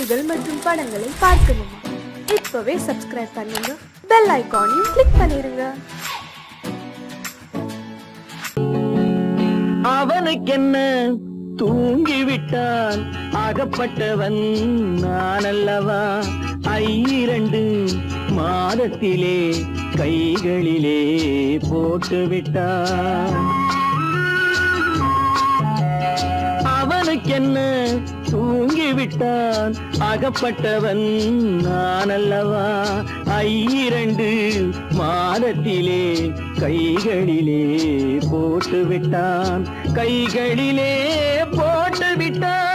செய்திகள் மற்றும் படங்களை பார்க்கணுமா? இப்பவே சப்ஸ்கிரைப் பண்ணுங்க, பெல் ஐகானையும் கிளிக் பண்ணிருங்க. அவனுக்கென்ன தூங்கிவிட்டான், அகப்பட்டவன் நான் அல்லவா? 2 மாதத்திலே கைகளிலே போட்டுவிட்டான். அவனுக்கென்ன தூங்கிவிட்டான், அகப்பட்டவன் நான் அல்லவா? 2 மாதத்திலே கைகளிலே போட்டுவிட்டான், கைகளிலே போட்டுவிட்டான்.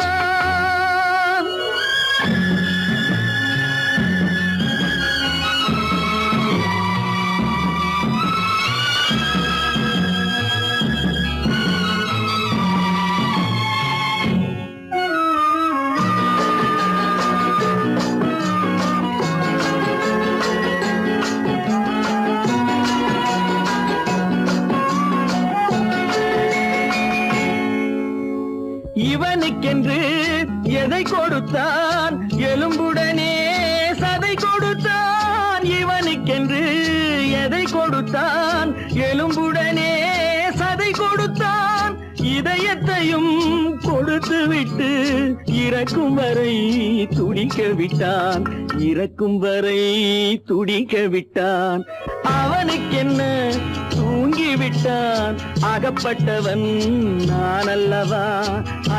இவனுக்கென்று எதை கொடுத்தான், எலும்புடனே சதை கொடுத்தான். இவனுக்கென்று எதை கொடுத்தான், எலும்புடனே சதை கொடுத்தான். இதயத்தையும் கொடுத்து விட்டு இறக்கும் வரை துடிக்க விட்டான், இறக்கும் வரை துடிக்க விட்டான். அவனுக்கென்ன தூங்கிவிட்டான், அகப்பட்டவன் நான் அல்லவா?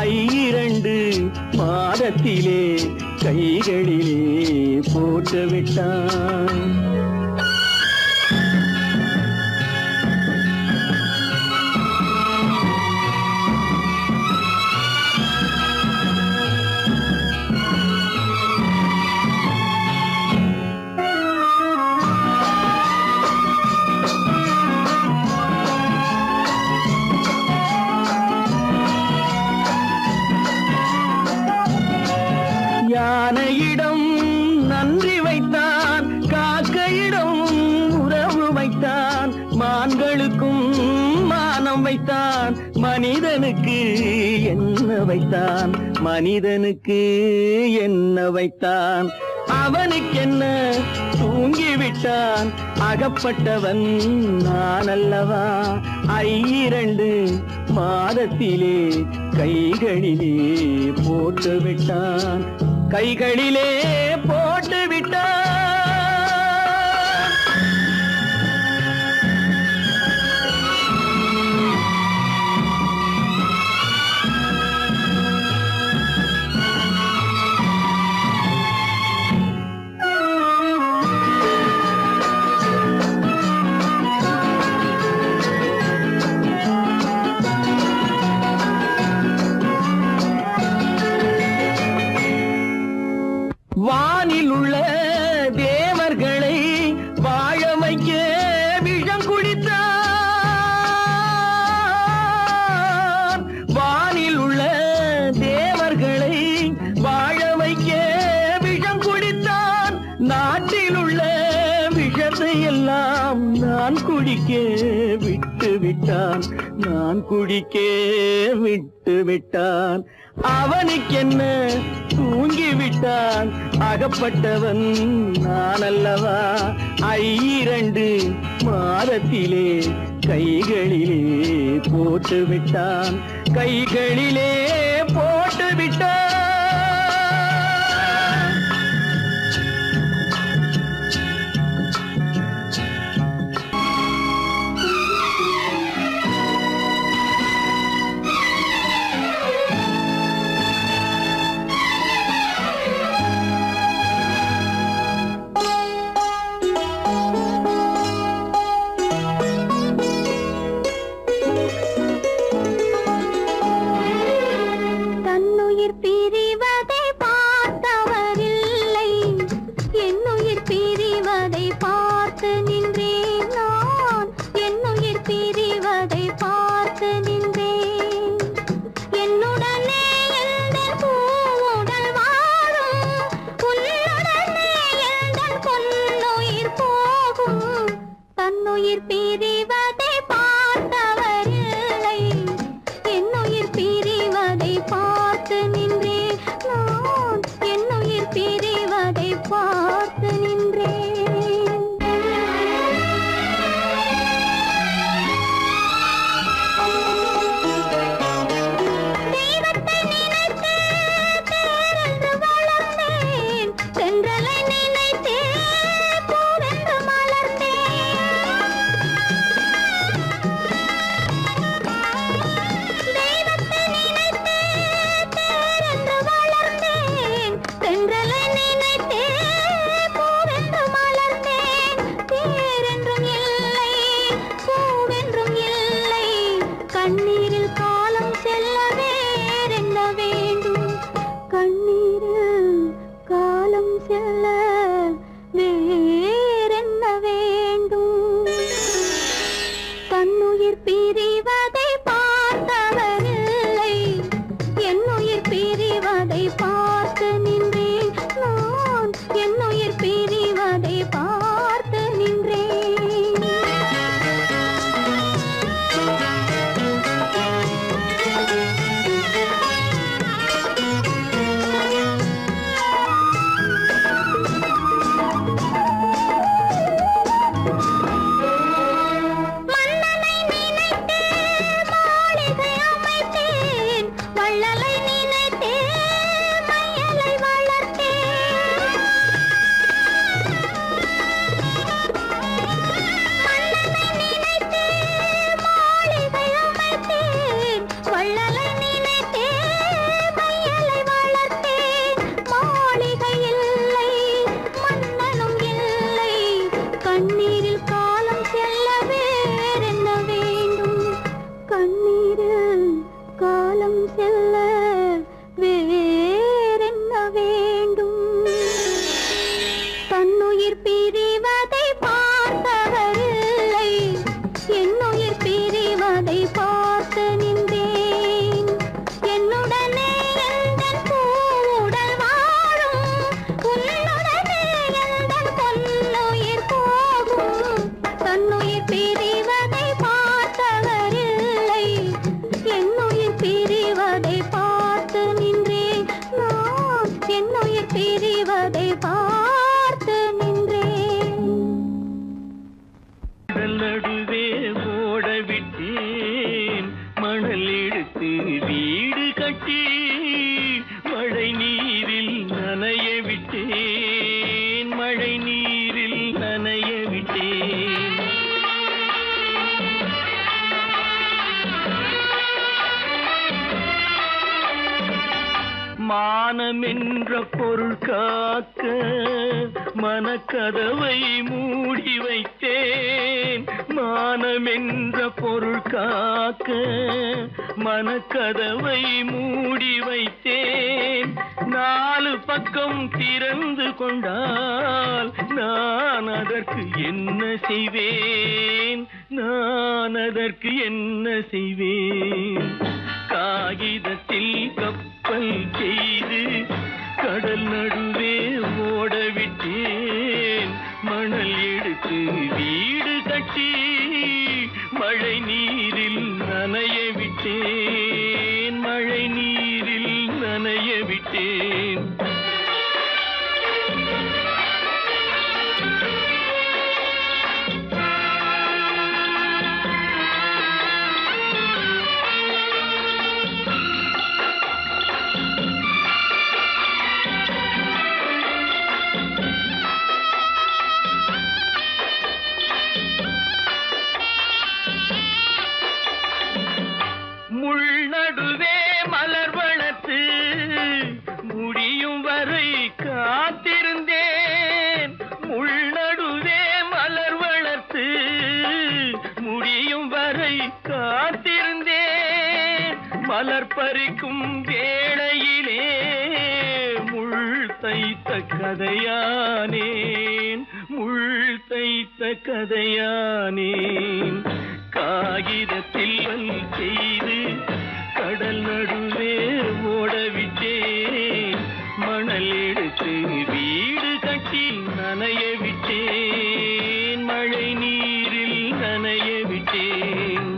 2 மாதத்திலே கைகளிலே போட்டுவிட்டான். யானையிடம் நன்றி வைத்தான், காக்கையிடம் உறவு வைத்தான். மான்களுக்கும் மானம் வைத்தான், மனிதனுக்கு என்ன வைத்தான், மனிதனுக்கு என்ன வைத்தான்? அவனுக்கென்ன தூங்கிவிட்டான், அகப்பட்டவன் நான் அல்லவா? 2 மாதத்திலே கைகளிலே போட்டுவிட்டான், கைகளிலே போட்டுவிட்டான். வானில் உள்ள தேவர்களை வாழ வைக்க விஷம் குடித்தான். வானில் உள்ள தேவர்களை வாழ வைக்க விஷம் குடித்தான். நாட்டில் உள்ள விஷத்தை எல்லாம் நான் குடிக்க விட்டு விட்டான், நான் குடிக்க விட்டு விட்டான். அவனுக்கென்ன தூங்கிவிட்டான், அகப்பட்டவன் நான் அல்லவா? 2 மாதத்திலே கைகளிலே போட்டுவிட்டான், கைகளிலே போட்டுவிட்டான். பிரியும் பிரிவதை பார்த்து நின்றேன். நடுவே ஓட விட்டேன் மணல் எடுத்து வீடு கட்டி மழை நீரில் நனைய விட்டேன் மழை நீரில் நனைய விட்டேன். மானம் என்ற பொருள் காக்க மனக்கதவை மூடி வைத்தேன். மானம் என்ற பொருள் காக்க மனக்கதவை மூடி வைத்தேன். 4 பக்கம் திறந்து கொண்டால் நான் அதற்கு என்ன செய்வேன் நான் அதற்கு என்ன செய்வேன். காகிதத்தில் கப்பல் செய்து கடல் நடுவே ஓட விட்டேன். மணல் எடுத்து வீடு கட்டி மழை நீரில் நனைய விட்டேன் மழை நீரில் நனைய விட்டேன். முள்நடுவே மலர் வளர்த்து முடியும் வரை காத்திருந்தேன். முள்நடுவே மலர் வளர்த்து முடியும் வரை காத்திருந்தேன். மலர் பறிக்கும் வேளையிலே முள் தைத்த கதையானேன் முள் தைத்த கதையானேன். காகிதத்தில் செய்து கடல் நடுவே ஓடவிட்டேன். மணல் எடுத்து வீடு கட்டி நனைய விட்டேன் மழை நீரில் நனைய விட்டேன்.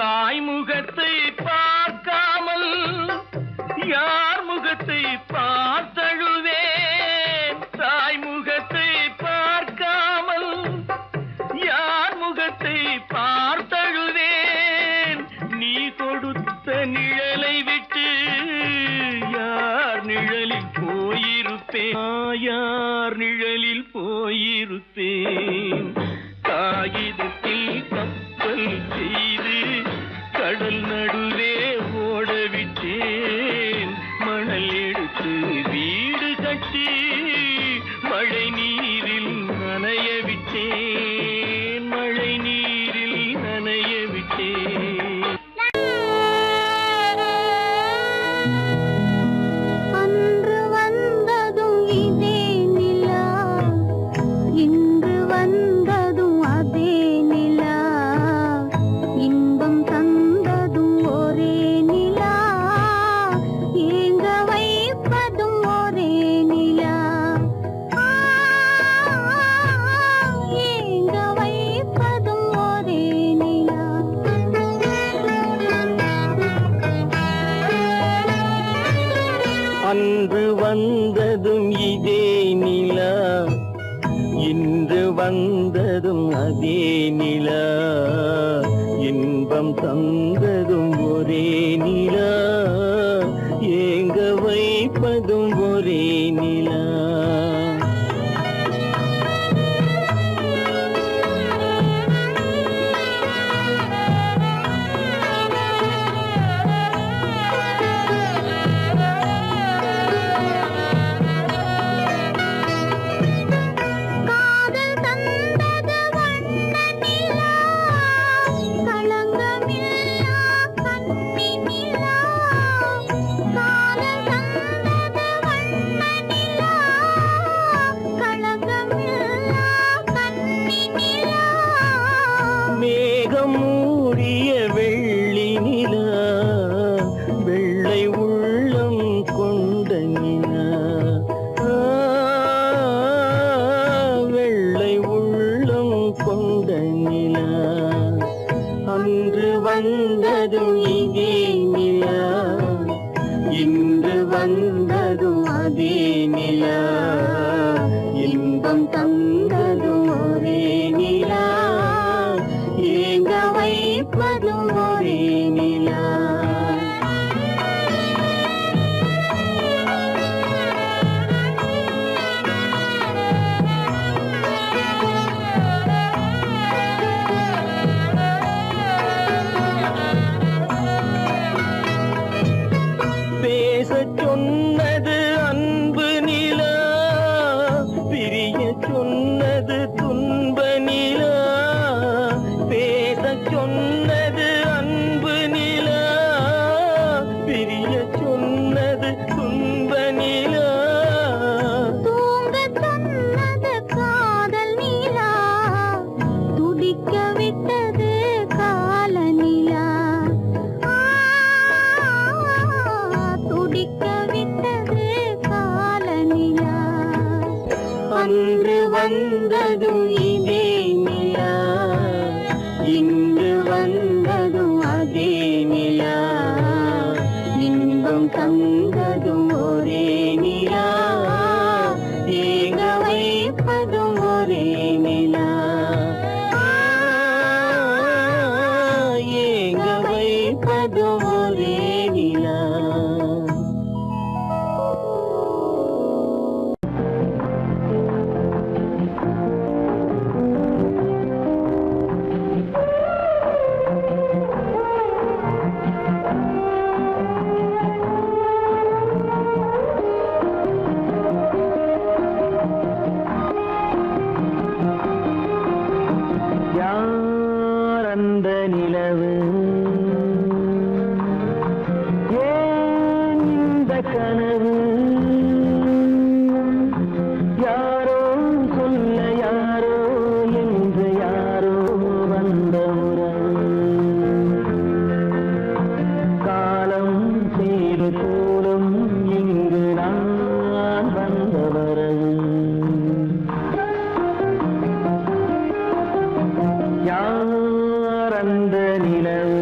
தாய் முகத்தை பார்க்காமல் யார் முகத்தை பார்த்தழுவேன். தாய் முகத்தை பார்க்காமல் யார் முகத்தை பார்த்தழுவேன். நீ கொடுத்த நிழலை விட்டு யார் நிழலில் போயிருப்பேன் யார் நிழலில் போயிருப்பேன். காகிதத்தில் கப்பல் செய்து கடல் நடுவே ஓடவிட்டேன். மணல் எடுத்து வீடு கட்டி மழை நீரில் நனைய விட்டேன் மழை நீரில் நனைய விட்டேன். அன்று வந்ததும் இதே நிலா இன்று வந்ததும் அதே நிலா. இன்பம் தந்ததும் ஒரே நிலா ஏங்க வைப்பதும் ஒரே நிலா. ஏங்க வைப்பதும் ஒரே நிலா. அன்று வந்ததும் இதே நிலா இன்று வந்ததும் அதே நிலா. இன்பம் தந்ததும் ஒரே நிலா ஏங்க வைப்பதும் ஒரே நிலா. காதல் தந்தது வண்ண நிலா களங்கமில்லா மேகம் மூடிய வெள்ளி நிலா வெள்ளை உள்ளம் கொண்ட நிலா வெள்ளை உள்ளம் கொண்ட நிலா அன்று வந்ததும் இதே நிலா இன்று வந்ததும் அதே நிலா இன்பம் தந்ததும் ஒரே நிலா ஏங்க வைப்பதும் ஒரே நிலா பேசச் சொன்னது அன்பு நிலா பிரிய சொன்னது துன்ப நிலா பேசச் சொன்னது அன்பு நிலா பிரிய சொன்னது துன்ப நிலா தூங்கச் சொன்னது காதல் நிலா துடிக்க விட்டது கால நிலா துடிக்க விட்டது கால நிலா அன்று வந்ததும் இதே நிலா இன்று வந்ததும் அதே நிலா இன்பம் தந்ததும் ஒரே நிலா ஏங்க வைப்பதும் ஒரே நிலா ஏங்க வைப்பதும் ஒரே நிலா யார் அந்த நிலவு ஏன் இந்த கனவு யாரோ சொல்ல யாரோ என்று யாரோ வந்த உறவு காலம் செய்து போலும் இங்கு நான் வந்த வரவு யார் அந்த நிலவு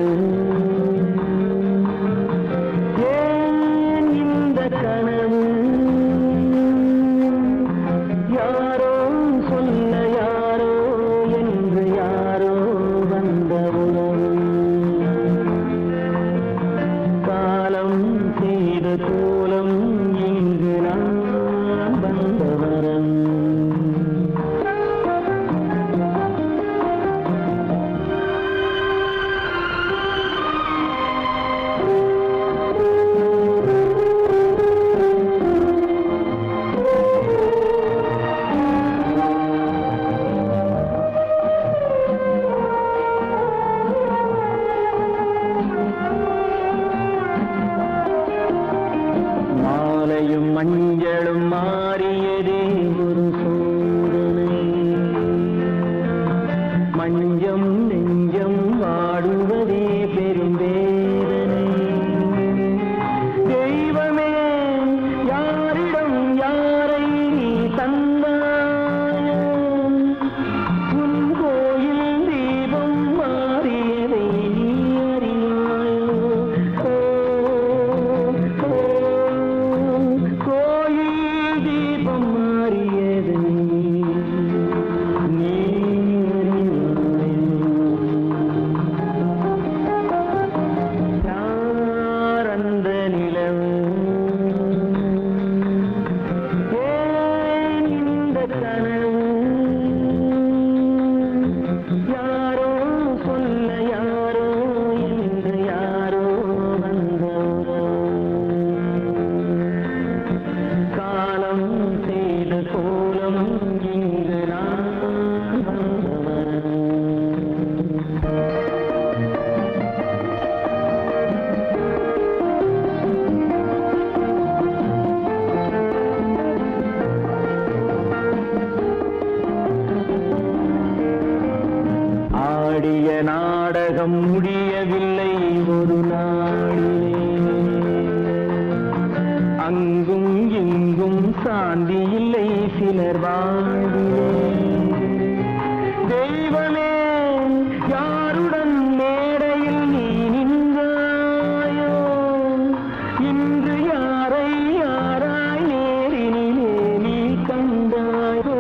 ஏன் இந்த கனவு யாரோ சொல்ல யாரோ என்று யாரோ வந்த உறவு காலம் செய்த கோலம் இங்கு நான் வந்த வரம் நாடகம் முடியவில்லை ஒரு நாளிலே. அங்கும் இங்கும் சாந்தி இல்லை சிலர் வாழ்விலே. தெய்வமே யாருடன் மேடையில் நீ நின்றாயோ, இன்று யாரை யாராய் நேரினிலே நீ கண்டாயோ.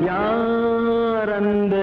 யார் அந்த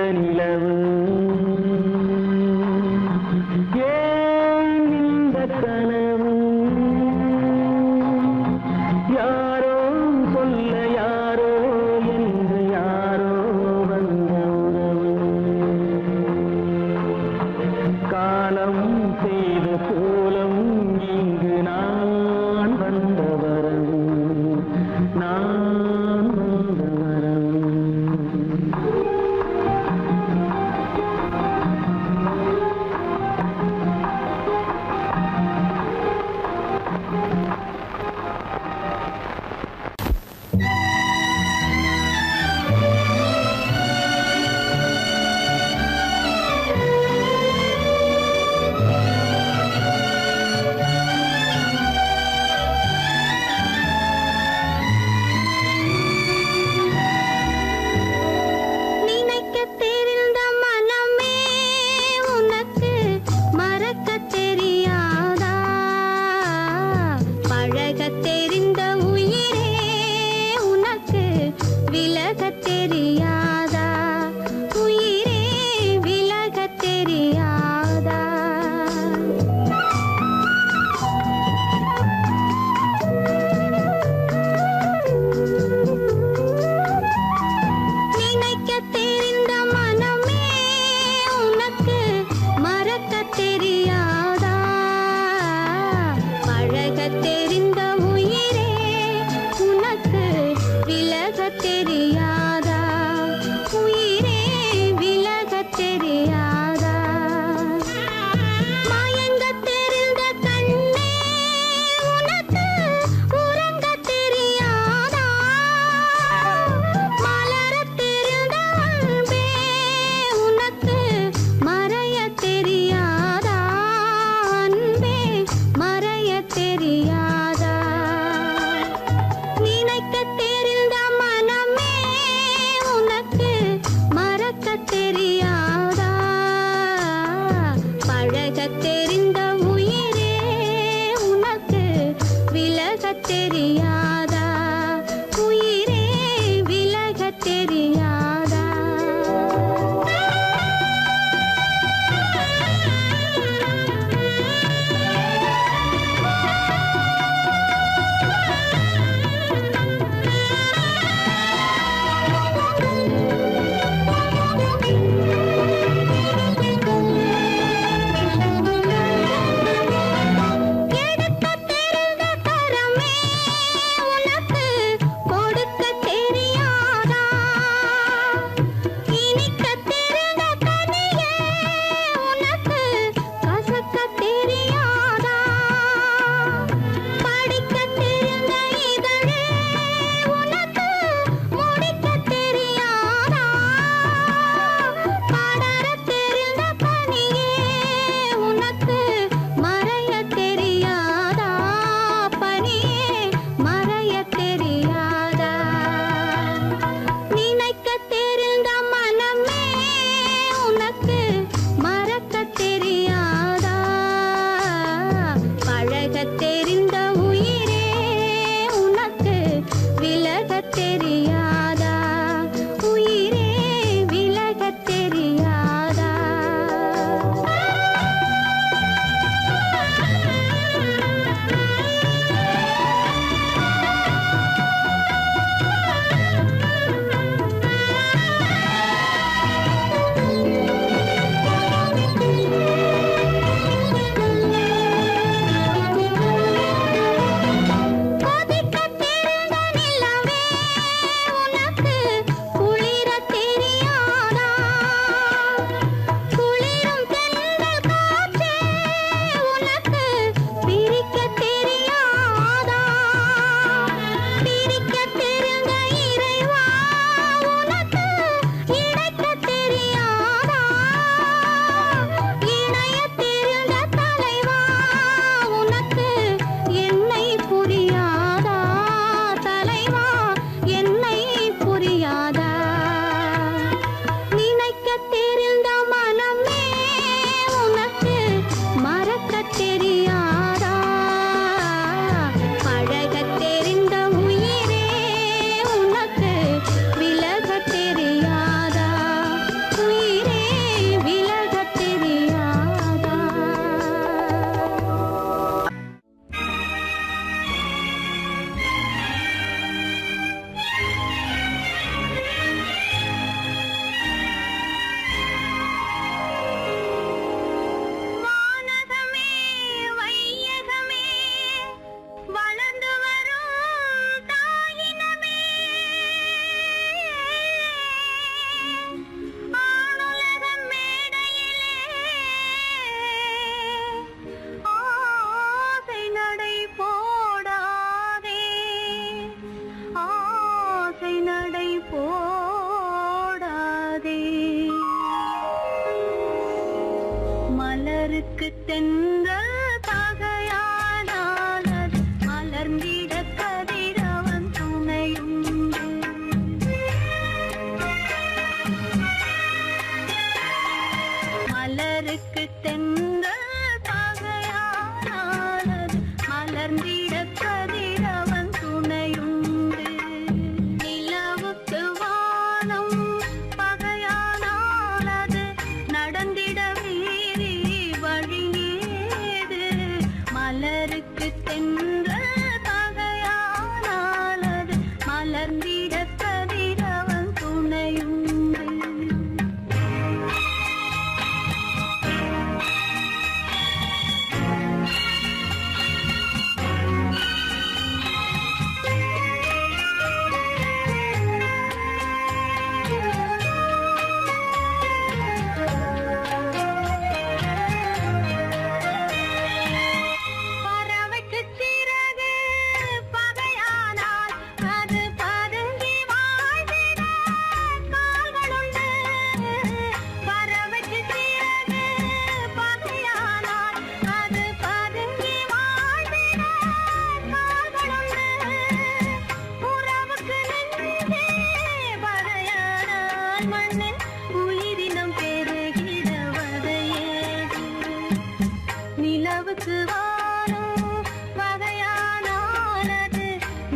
நிலவுக்கு வானம் வகையானானது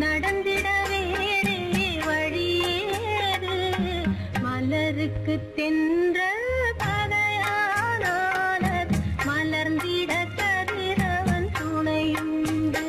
நடந்திட வேறே வழியேது மலருக்கு தென்றல் பகையானானது மலர்ந்திட கதிரவன் துணையுண்டு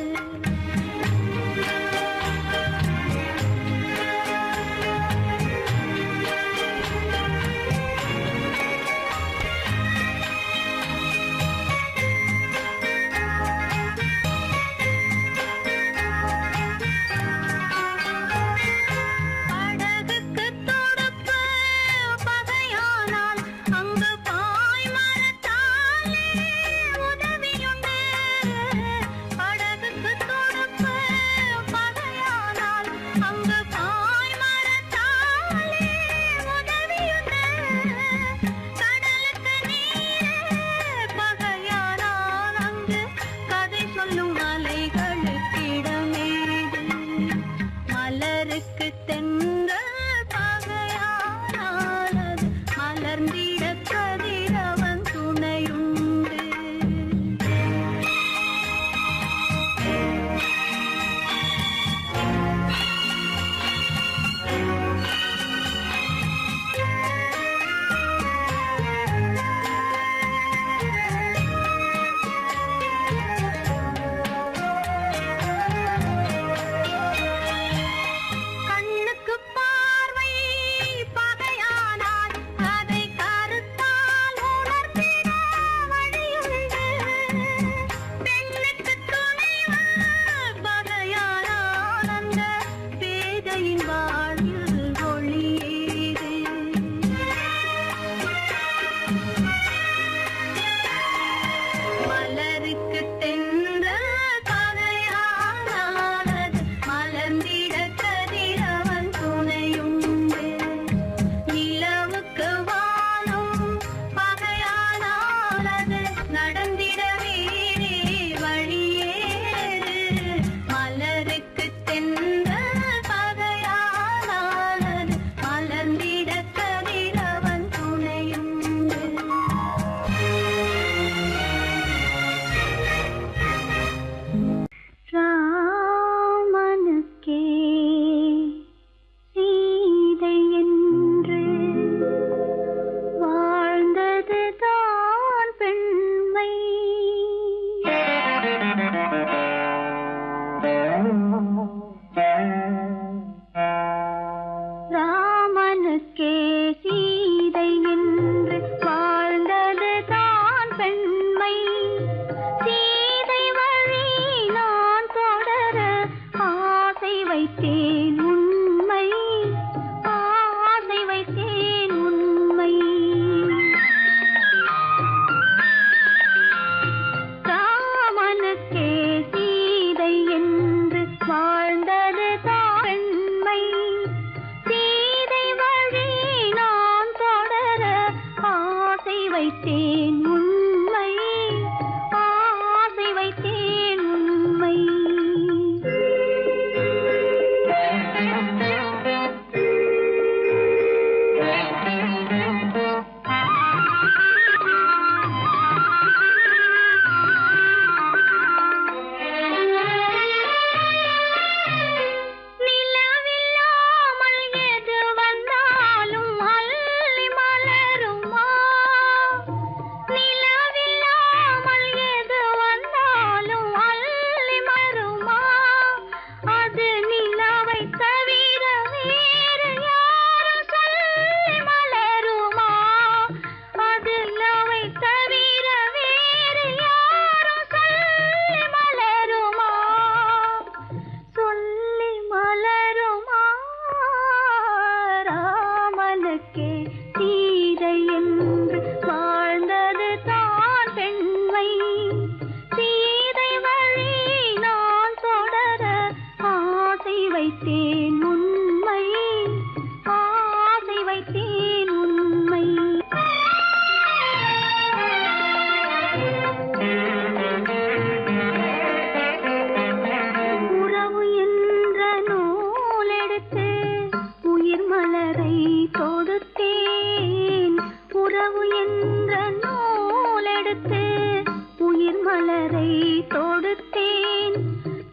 மலரை தொடுத்தேன்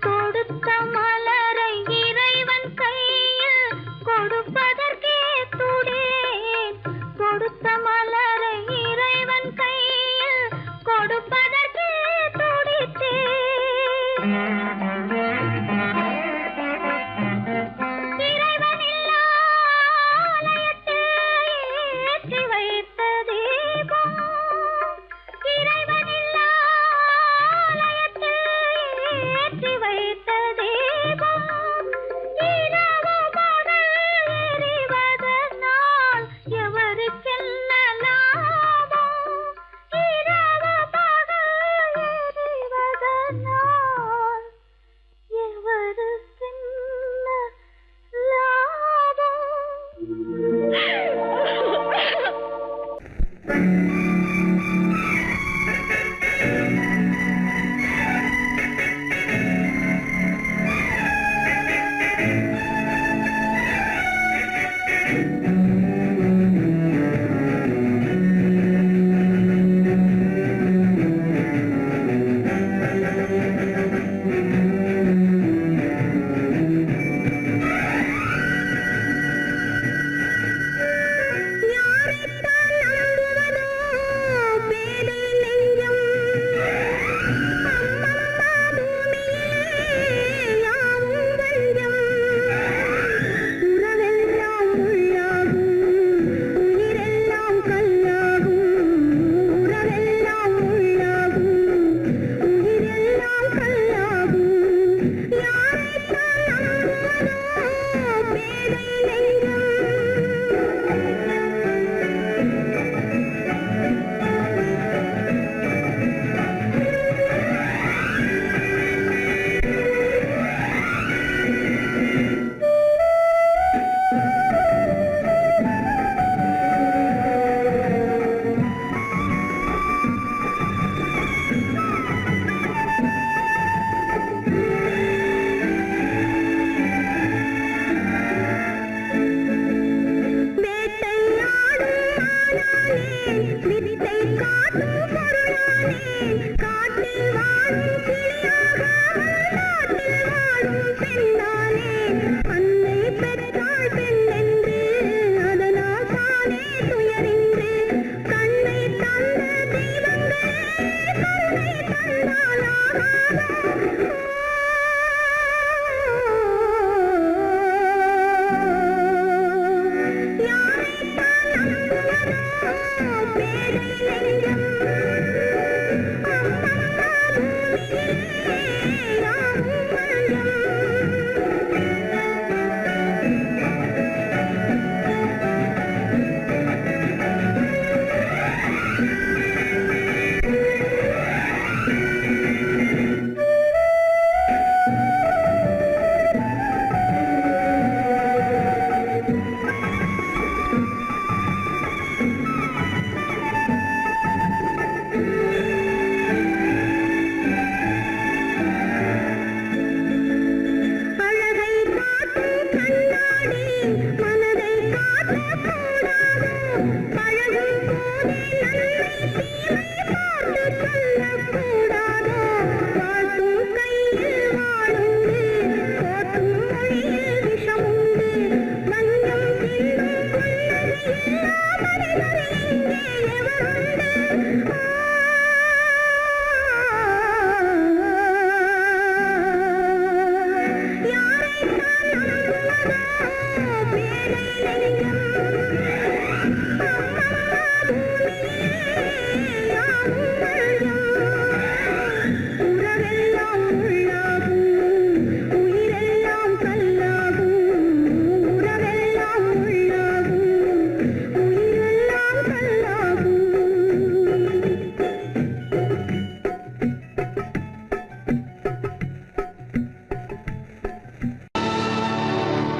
தொடுத்த மலரை இறைவன் கையில் கொடுப்பதற்கே துடேன் கொடுத்த மலரை இறைவன் கையில் கொடுப்பதற்கே துடித்தேன்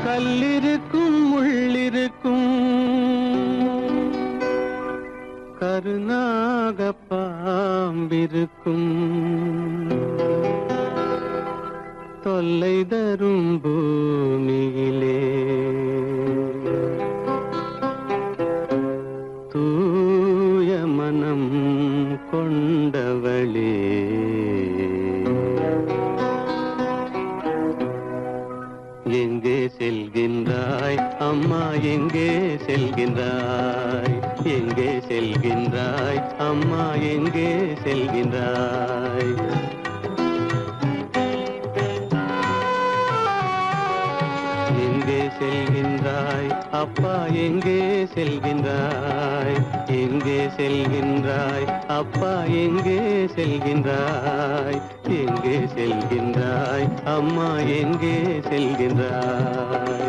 கல்லிருக்கும் முள்ளிருக்கும் கருநாக பாம்பிருக்கும் தொல்லை தரும் பூமியிலே தூய மனம் கொண்டவளே அப்பா எங்கே செல்கின்றாய், எங்கே செல்கின்றாய், அப்பா எங்கே செல்கின்றாய், எங்கே செல்கின்றாய், அம்மா எங்கே செல்கின்றாய்.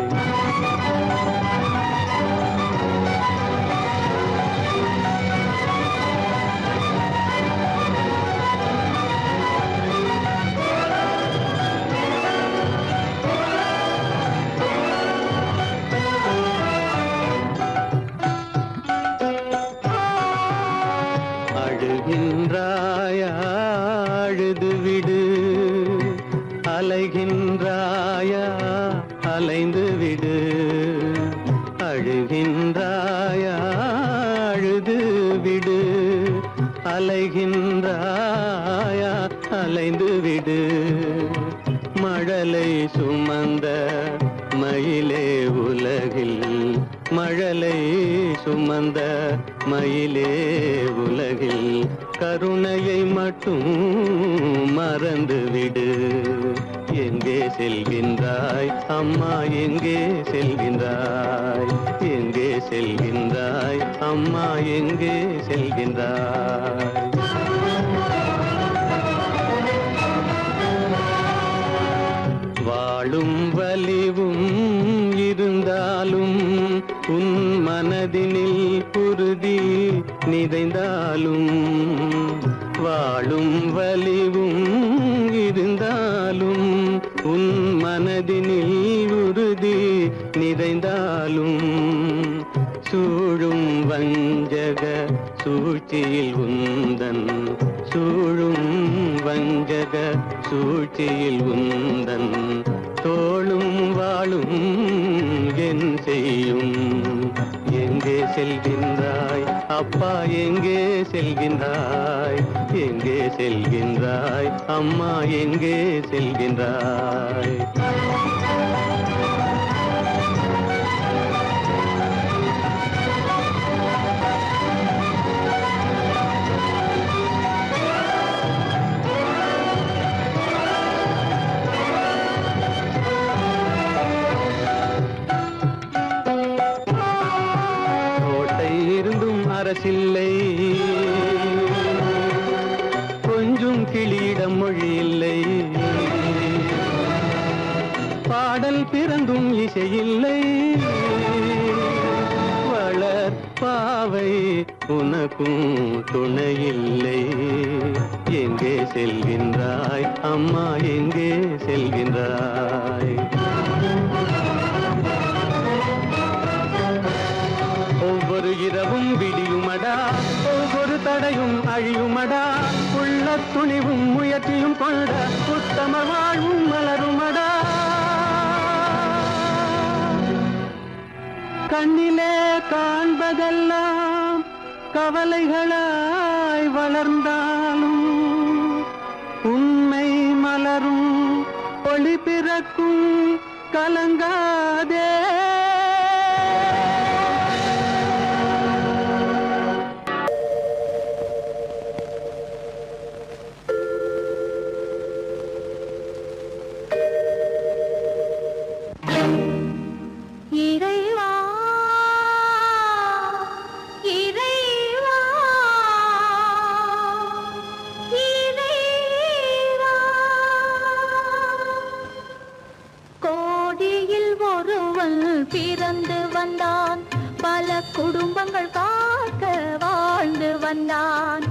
அழுகின்றாயா, அழுது விடு, அலைகின்றாயா, அலைந்து விடு. அழுகின்றாயா, அழுது விடு, அலைகின்றாயா, அலைந்து விடு. மழலை சுமந்த மயிலே உலகில், மழலை சுமந்த மயிலே உலகில் கருணையை மட்டும் மறந்துவிடு. எங்கே செல்கின்றாய் அம்மா, எங்கே செல்கின்றாய், எங்கே செல்கின்றாய் அம்மா, எங்கே செல்கின்றாய். வாழும் வலிவும் இருந்தாலும் உன் மனதினில் உறுதி நிறைந்தாலும், வாழும் வலிவும் இருந்தாலும் உன் மனதினில் உறுதி நிறைந்தாலும், சூழும் வஞ்சக சூழ்ச்சியில் உந்தன், சூழும் வஞ்சக சூழ்ச்சியில் உந்தன் தோளும் வாழும் என் செய்யும். எங்கே செல்கின்றாய் அப்பா, எங்கே செல்கின்றாய், எங்கே செல்கின்றாய் அம்மா, எங்கே செல்கின்றாய். அரசில்லை, கொஞ்சம் கிளியிடம் மொழி இல்லை, பாடல் பிறந்தும் இசையில்லை, வளர் பாவை உனக்கும் துணையில்லை. எங்கே செல்கின்றாய் அம்மா, எங்கே செல்கின்றாய். ஒவ்வொரு இரவும் விடியுமடா, ஒவ்வொரு தடையும் அழியுமடா, உள்ள துணிவும் முயற்சியும் கொண்ட உத்தம வாழ்வும் மலருமடா. கண்ணிலே காண்பதெல்லாம் கவலைகளாய் வளர்ந்தாலும், உண்மை மலரும் ஒளி பிறக்கும் கலங்காதே. பிறந்து வந்தான், பல குடும்பங்கள் காக்க வாழ்ந்து வந்தான்.